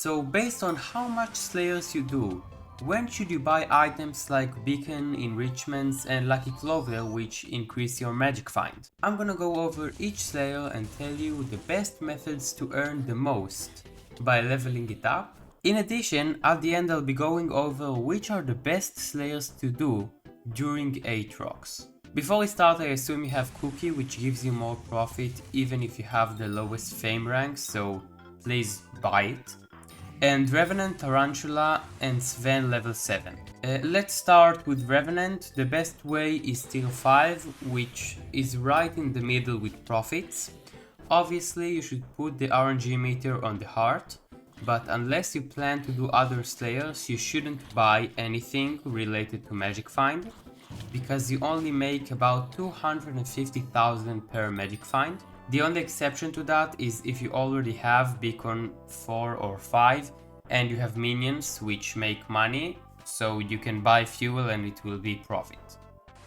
So based on how much slayers you do, when should you buy items like beacon, enrichments and lucky clover which increase your magic find? I'm gonna go over each slayer and tell you the best methods to earn the most by leveling it up. In addition, at the end I'll be going over which are the best slayers to do during Atrox. Before we start, I assume you have Cookie, which gives you more profit even if you have the lowest fame rank, so please buy it. And Revenant, Tarantula and Sven level 7. Let's start with Revenant. The best way is tier 5, which is right in the middle with profits. Obviously you should put the RNG meter on the heart, but unless you plan to do other slayers, you shouldn't buy anything related to magic find, because you only make about 250,000 per magic find. The only exception to that is if you already have beacon 4 or 5 and you have minions which make money, so you can buy fuel and it will be profit.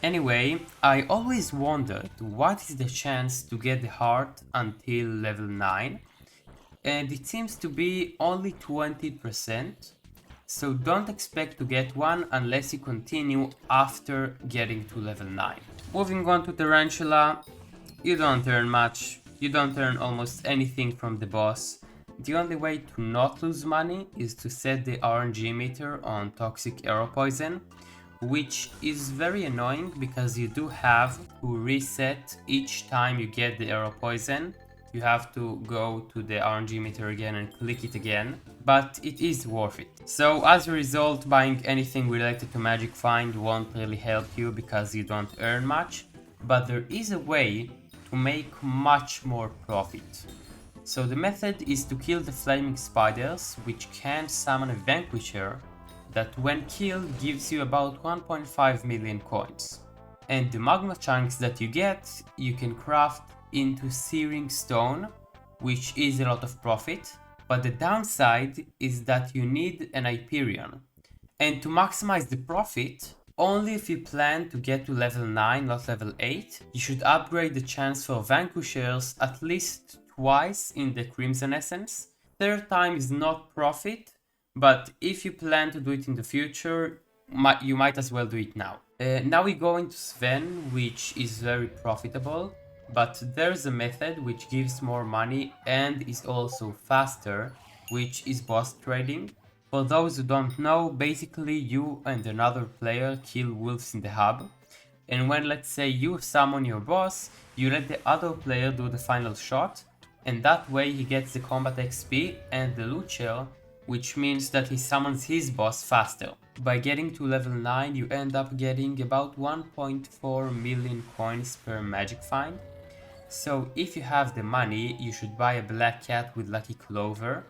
Anyway, I always wondered what is the chance to get the heart until level 9, and it seems to be only 20%. So don't expect to get one unless you continue after getting to level 9. Moving on to Tarantula, you don't earn much, you don't earn almost anything from the boss. The only way to not lose money is to set the RNG meter on toxic arrow poison, which is very annoying because you do have to reset each time you get the arrow poison. You have to go to the RNG meter again and click it again, but it is worth it. So as a result, buying anything related to magic find won't really help you because you don't earn much, but there is a way to make much more profit. So the method is to kill the flaming spiders, which can summon a vanquisher that when killed gives you about 1.5 million coins. And the magma chunks that you get, you can craft into searing stone, which is a lot of profit, but the downside is that you need an Hyperion. And to maximize the profit, only if you plan to get to level 9, not level 8, you should upgrade the chance for vanquishers at least twice in the Crimson Essence. Third time is not profit, but if you plan to do it in the future, you might as well do it now. Now we go into Sven, which is very profitable, but there's a method which gives more money and is also faster, which is boss trading. For those who don't know, basically you and another player kill wolves in the hub, and when, let's say, you summon your boss, you let the other player do the final shot, and that way he gets the combat XP and the loot shell, which means that he summons his boss faster. By getting to level 9 you end up getting about 1.4 million coins per magic find. So if you have the money, you should buy a black cat with lucky clover,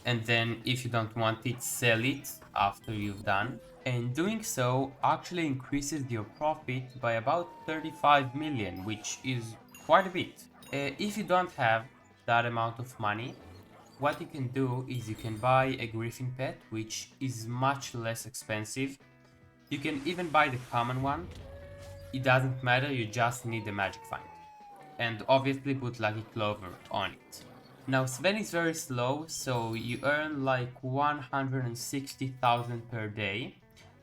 and then if you don't want it, sell it after you've done. And doing so actually increases your profit by about 35 million, which is quite a bit. If you don't have that amount of money, what you can do is you can buy a griffin pet, which is much less expensive. You can even buy the common one. It doesn't matter, you just need the magic find. And obviously put lucky clover on it. Now Sven is very slow, so you earn like 160,000 per day.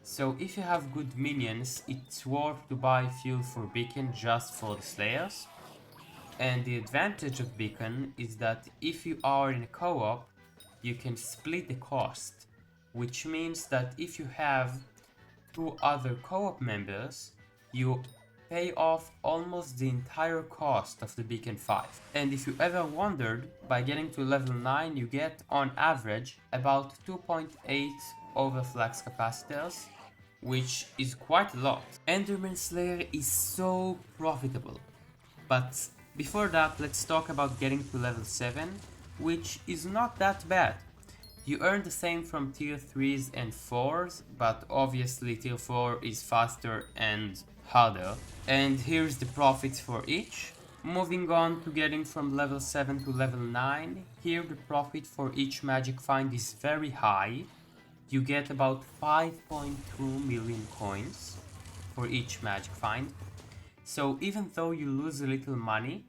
So if you have good minions, it's worth to buy fuel for beacon just for the slayers. And the advantage of beacon is that if you are in a co-op, you can split the cost, which means that if you have two other co-op members, you pay off almost the entire cost of the beacon 5. And if you ever wondered, by getting to level 9 you get on average about 2.8 overflux capacitors, which is quite a lot. Enderman Slayer is so profitable. But before that, let's talk about getting to level 7, which is not that bad. You earn the same from tier 3s and 4s, but obviously tier 4 is faster and harder. And here's the profits for each. Moving on to getting from level 7 to level 9, here the profit for each magic find is very high. You get about 5.2 million coins for each magic find. So even though you lose a little money,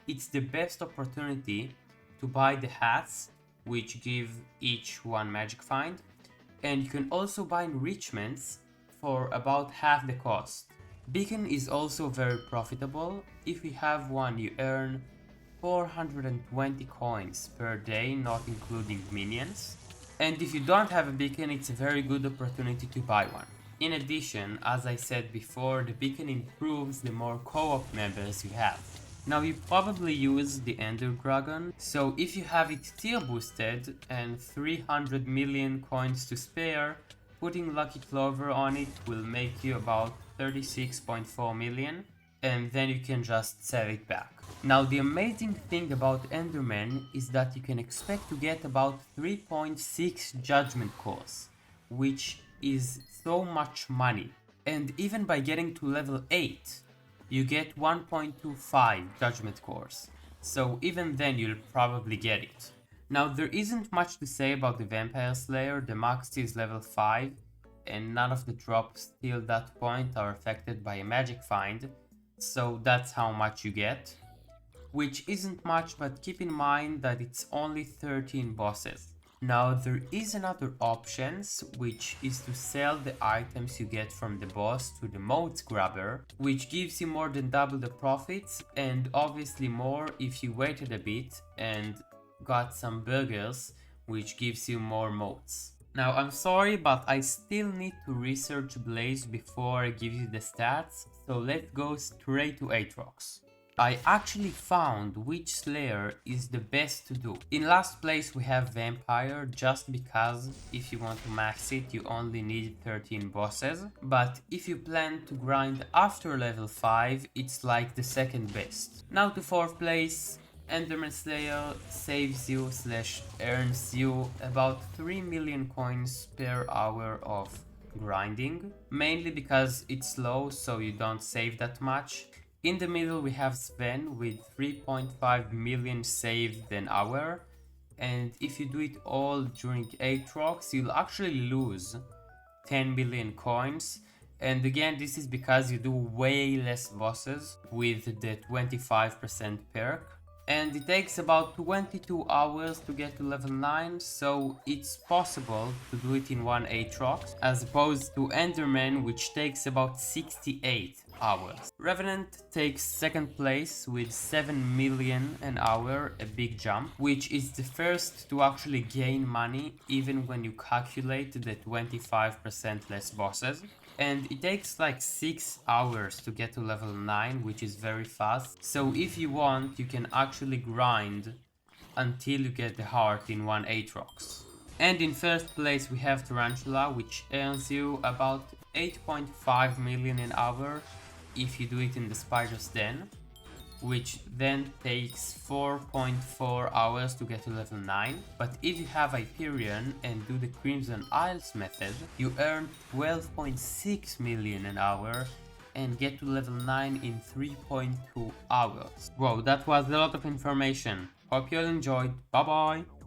it's the best opportunity to buy the hats which give each one magic find. And you can also buy enrichments for about half the cost. Beacon is also very profitable. If you have one, you earn 420 coins per day, not including minions. And if you don't have a beacon, it's a very good opportunity to buy one. In addition, as I said before, the beacon improves the more co-op members you have. Now you probably use the Ender Dragon, so if you have it tier boosted and 300 million coins to spare, putting Lucky Clover on it will make you about 36.4 million, and then you can just sell it back. Now the amazing thing about Enderman is that you can expect to get about 3.6 judgment cores, which is so much money. And even by getting to level 8, you get 1.25 judgment cores. So even then you'll probably get it. Now there isn't much to say about the Vampire Slayer, the max is level 5, and none of the drops till that point are affected by a magic find, so that's how much you get. Which isn't much, but keep in mind that it's only 13 bosses. Now there is another options, which is to sell the items you get from the boss to the motes grabber, which gives you more than double the profits, and obviously more if you waited a bit and got some burgers, which gives you more motes. Now I'm sorry, but I still need to research Blaze before I give you the stats, so let's go straight to Atrox. I actually found which Slayer is the best to do. In last place we have Vampire, just because if you want to max it you only need 13 bosses, but if you plan to grind after level 5 it's like the second best. Now to 4th place, Enderman Slayer saves you / earns you about 3 million coins per hour of grinding, mainly because it's slow so you don't save that much. In the middle we have Sven with 3.5 million saved an hour, and if you do it all during Atrox you'll actually lose 10 million coins, and again this is because you do way less bosses with the 25% perk. And it takes about 22 hours to get to level 9, so it's possible to do it in one Atrox, as opposed to Enderman, which takes about 68 hours. Revenant takes 2nd place with 7 million an hour, a big jump, which is the first to actually gain money even when you calculate the 25% less bosses. And it takes like 6 hours to get to level 9, which is very fast. So if you want, you can actually grind until you get the heart in one Atrox. And in 1st place we have Tarantula, which earns you about 8.5 million an hour if you do it in the Spider's Den, which then takes 4.4 hours to get to level 9. But if you have Hyperion and do the Crimson Isles method, you earn 12.6 million an hour and get to level 9 in 3.2 hours. Whoa, that was a lot of information. Hope you all enjoyed. Bye bye!